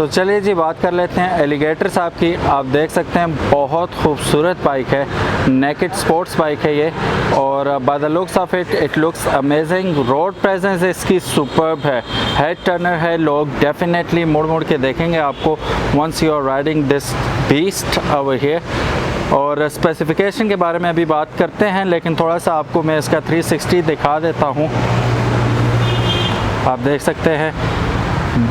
तो चलिए जी बात कर लेते हैं एलिगेटर साहब की। आप देख सकते हैं बहुत खूबसूरत बाइक है, नेकेड स्पोर्ट्स बाइक है ये, और by the looks of it looks amazing. Road presence इसकी सुपर्ब है, हेड टर्नर है, लोग डेफिनेटली मुड़ मुड़ के देखेंगे आपको once you are riding this beast over here. और स्पेसिफिकेशन के बारे में अभी बात करते हैं, लेकिन थोड़ा सा आपको मैं इसका 360 दिखा देता हूँ। आप देख सकते हैं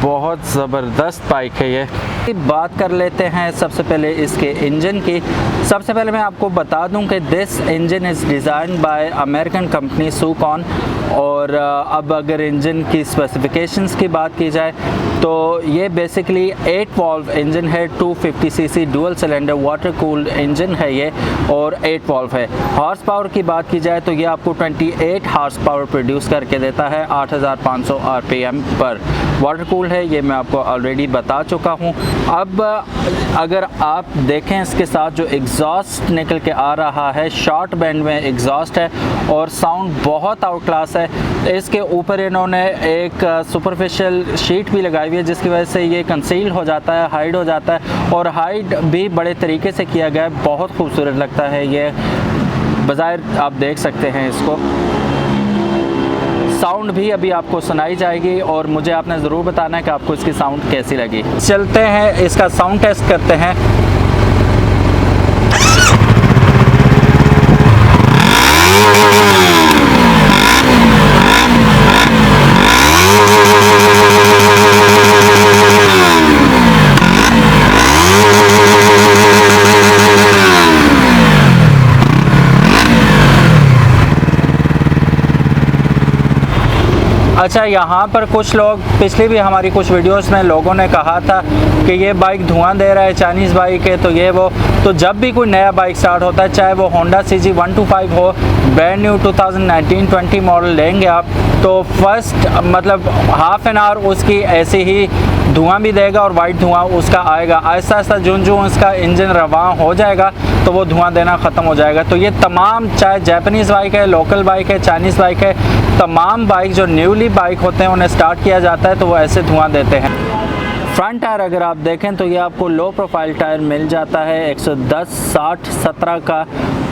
बहुत ज़बरदस्त बाइक है ये। बात कर लेते हैं सबसे पहले इसके इंजन की। सबसे पहले मैं आपको बता दूं कि this engine is design by American company सोकॉन। और अब अगर इंजन की स्पेसिफिकेशंस की बात की जाए तो ये बेसिकली 8 वॉल्व इंजन है, 250 CC dual cylinder water cooled engine है ये, और 8 वॉल्व है। हॉर्स पावर की बात की जाए तो ये आपको 28 हॉर्स पावर प्रोड्यूस करके देता है 8500 आरपीएम पर। वाटर कूल है, ये मैं आपको ऑलरेडी बता चुका हूँ। अब अगर आप देखें इसके साथ जो एग्जॉस्ट निकल के आ रहा है, शॉर्ट बैंड में एग्जॉस्ट है और साउंड बहुत आउट क्लास है। इसके ऊपर इन्होंने एक सुपरफिशियल शीट भी लगाई हुई है जिसकी वजह से ये कंसील हो जाता है, हाइड हो जाता है, और हाइड भी बड़े तरीके से किया गया है, बहुत खूबसूरत लगता है ये। बज़ाहिर आप देख सकते हैं इसको, साउंड भी अभी आपको सुनाई जाएगी और मुझे आपने ज़रूर बताना है कि आपको इसकी साउंड कैसी लगी। चलते हैं इसका साउंड टेस्ट करते हैं। अच्छा, यहाँ पर कुछ लोग, पिछली भी हमारी कुछ वीडियोस में लोगों ने कहा था कि ये बाइक धुआं दे रहा है, चाइनीज़ बाइक है, तो ये वो। तो जब भी कोई नया बाइक स्टार्ट होता है, चाहे वो होंडा CG 125 हो, ब्रांड न्यू 2019-20 मॉडल लेंगे आप, तो फर्स्ट मतलब हाफ एन आवर उसकी ऐसे ही धुआं भी देगा और वाइट धुआं उसका आएगा। आहिस्ता आहिस्ता जो उसका इंजन रवां हो जाएगा तो वो धुआं देना ख़त्म हो जाएगा। तो ये तमाम, चाहे जापानीज़ बाइक है, लोकल बाइक है, चाइनीज़ बाइक है, तमाम बाइक जो न्यूली बाइक होते हैं उन्हें स्टार्ट किया जाता है तो वो ऐसे धुआं देते हैं। फ्रंट टायर अगर आप देखें तो ये आपको लो प्रोफाइल टायर मिल जाता है 110 60 17 का,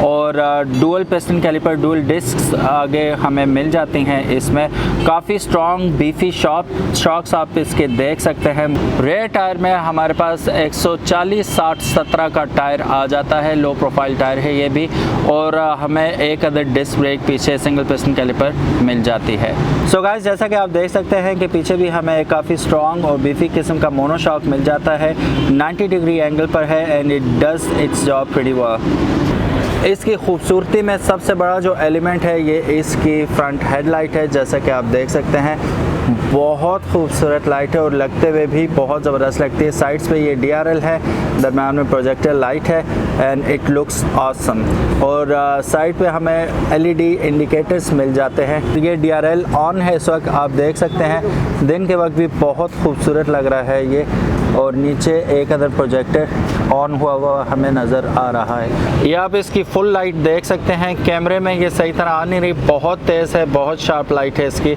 और dual piston caliper dual discs आगे हमें मिल जाती हैं। इसमें काफ़ी स्ट्रॉन्ग बीफी शॉक्स आप इसके देख सकते हैं। रेयर टायर में हमारे पास 140 60 17 का टायर आ जाता है, लो प्रोफाइल टायर है ये भी, और हमें एक अदर डिस्क ब्रेक पीछे सिंगल पिस्टन कैलिपर मिल जाती है। सो गाइस, जैसा कि आप देख सकते हैं कि पीछे भी हमें काफ़ी स्ट्रॉन्ग और बीफी किस्म का मोनोशॉक मिल जाता है, 90 डिग्री एंगल पर है, and it does it's job pretty well. इसकी खूबसूरती में सबसे बड़ा जो एलिमेंट है ये इसकी फ्रंट हेडलाइट है। जैसा कि आप देख सकते हैं बहुत खूबसूरत लाइट है और लगते हुए भी बहुत ज़बरदस्त लगती है। साइड्स पे ये DRL है, दरम्यान में प्रोजेक्टर लाइट है, एंड इट लुक्स ऑसम। और साइड पे हमें LED इंडिकेटर्स मिल जाते हैं। ये DRL ऑन है इस वक्त, आप देख सकते हैं। दिन के वक्त भी बहुत खूबसूरत लग रहा है ये, और नीचे एक अदर प्रोजेक्टर ऑन हुआ हमें नज़र आ रहा है। ये आप इसकी फुल लाइट देख सकते हैं, कैमरे में ये सही तरह आ नहीं रही, बहुत तेज़ है, बहुत शार्प लाइट है इसकी,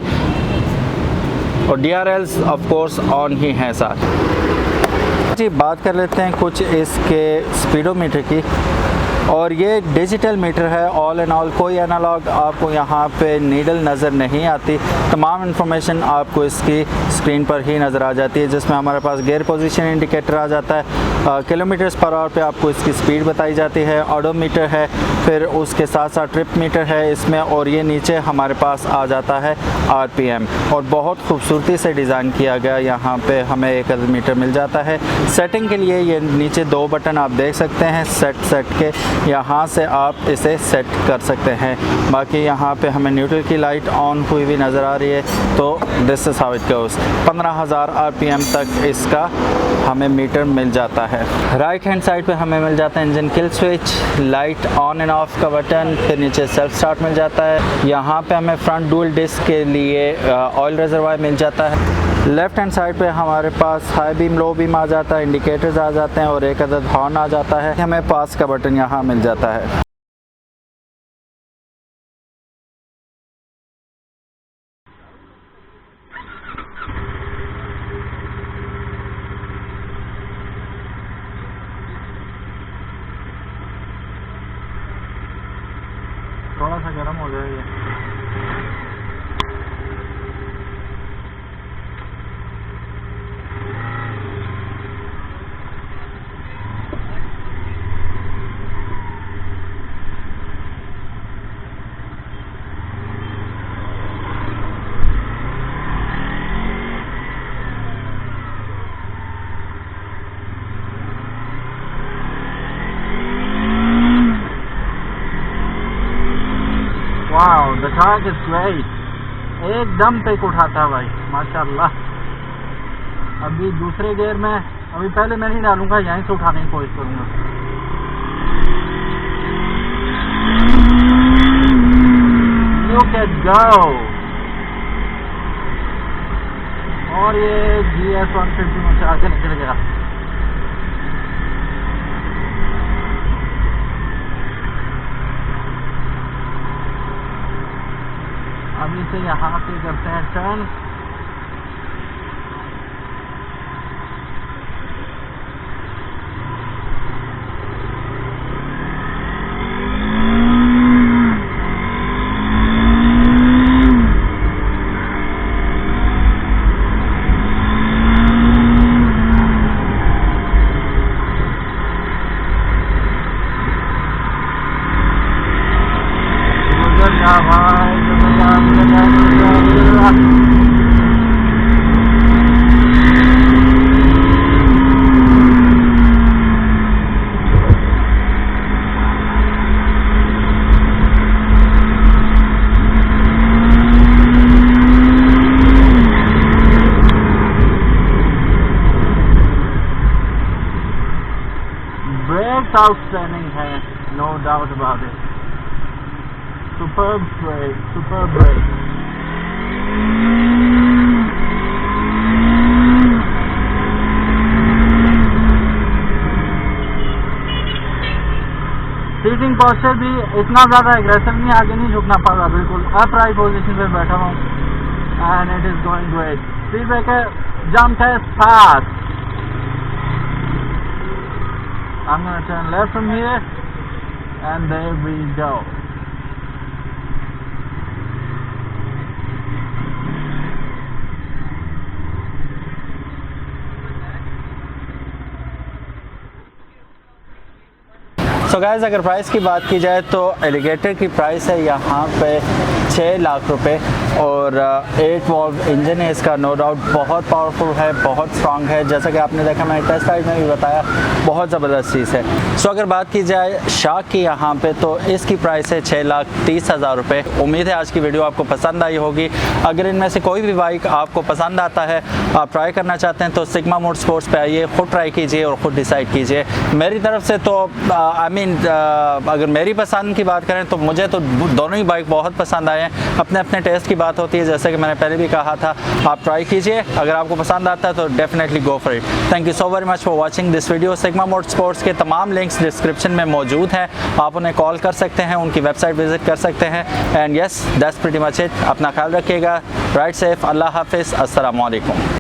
और DRLs ऑफ कोर्स ऑन ही हैं साथ। जी बात कर लेते हैं कुछ इसके स्पीडोमीटर की, और ये डिजिटल मीटर है ऑल एंड ऑल, कोई एनालॉग आपको यहाँ पे नीडल नज़र नहीं आती। तमाम इन्फॉर्मेशन आपको इसकी स्क्रीन पर ही नज़र आ जाती है, जिसमें हमारे पास गियर पोजीशन इंडिकेटर आ जाता है, किलोमीटर्स पर आवर पे आपको इसकी स्पीड बताई जाती है, ऑडोमीटर है, फिर उसके साथ साथ ट्रिप मीटर है इसमें, और ये नीचे हमारे पास आ जाता है RPM, और बहुत खूबसूरती से डिज़ाइन किया गया। यहाँ पे हमें एक अदर मीटर मिल जाता है। सेटिंग के लिए ये नीचे 2 बटन आप देख सकते हैं, सेट के यहाँ से आप इसे सेट कर सकते हैं। बाकी यहाँ पे हमें न्यूट्रल की लाइट ऑन हुई हुई नज़र आ रही है, तो this is how it goes. 15,000 RPM तक इसका हमें मीटर मिल जाता है। राइट हैंड साइड पे हमें मिल जाता है engine kill switch, light on end of का बटन, फिर नीचे सेल्फ स्टार्ट मिल जाता है। यहाँ पे हमें फ्रंट डुअल डिस्क के लिए ऑयल रिजर्वायर मिल जाता है। लेफ्ट हैंड साइड पे हमारे पास हाई बीम लो बीम आ जाता है, इंडिकेटर्स आ जाते हैं, और एक अदद हॉर्न आ जाता है। हमें पास का बटन यहाँ मिल जाता है। गया ये। Wow, the truck is great, एकदम टेक उठाता है भाई माशाल्लाह। अभी दूसरे गियर में, अभी पहले मैं नहीं डालूंगा, यहीं से उठाने की कोशिश करूंगा। लुक एट गो। और ये GS 150 में से आगे निकल गया। अभी से यहाँ पे करते हैं टर्न। Outstanding है, no doubt about it. Superb brake, superb brake. Seating posture भी इतना ज़्यादा एग्रेसिव नहीं, आगे नहीं झुकना पड़ रहा, बिल्कुल अपराइट पोजीशन पे बैठा हूँ and it is going great. Speed breaker jump है 7। I'm going to turn left from here and there we go. So guys, अगर प्राइस की बात की जाए तो एलिगेटर की प्राइस है यहाँ पे 6 लाख रुपए और 8 वॉल्व इंजन है इसका। नो डाउट बहुत पावरफुल है, बहुत स्ट्रांग है, जैसा कि आपने देखा मैंने टेस्ट राइड में भी बताया, बहुत ज़बरदस्त चीज़ है। सो अगर बात की जाए शाक की यहाँ पे तो इसकी प्राइस है 6,30,000 रुपये। उम्मीद है आज की वीडियो आपको पसंद आई होगी। अगर इनमें से कोई भी बाइक आपको पसंद आता है, आप ट्राई करना चाहते हैं तो सिग्मा मोटरस्पोर्ट्स पे आइए, खुद ट्राई कीजिए और ख़ुद डिसाइड कीजिए। मेरी तरफ से तो अगर मेरी पसंद की बात करें तो मुझे तो दोनों ही बाइक बहुत पसंद आए हैं। अपने अपने टेस्ट की बात होती है, जैसे कि मैंने पहले भी कहा था, आप ट्राई कीजिए, अगर आपको पसंद आता है तो definitely go for it. Thank you so very much for watching this video. Sigma motorsports के तमाम लिंक्स डिस्क्रिप्शन में मौजूद हैं, आप उन्हें कॉल कर सकते हैं, उनकी वेबसाइट विजिट कर सकते हैं। And yes, that's pretty much it. अपना ख्याल रखिएगा, राइड सेफ, अल्लाह हाफिज़, अस्सलाम वालेकुम।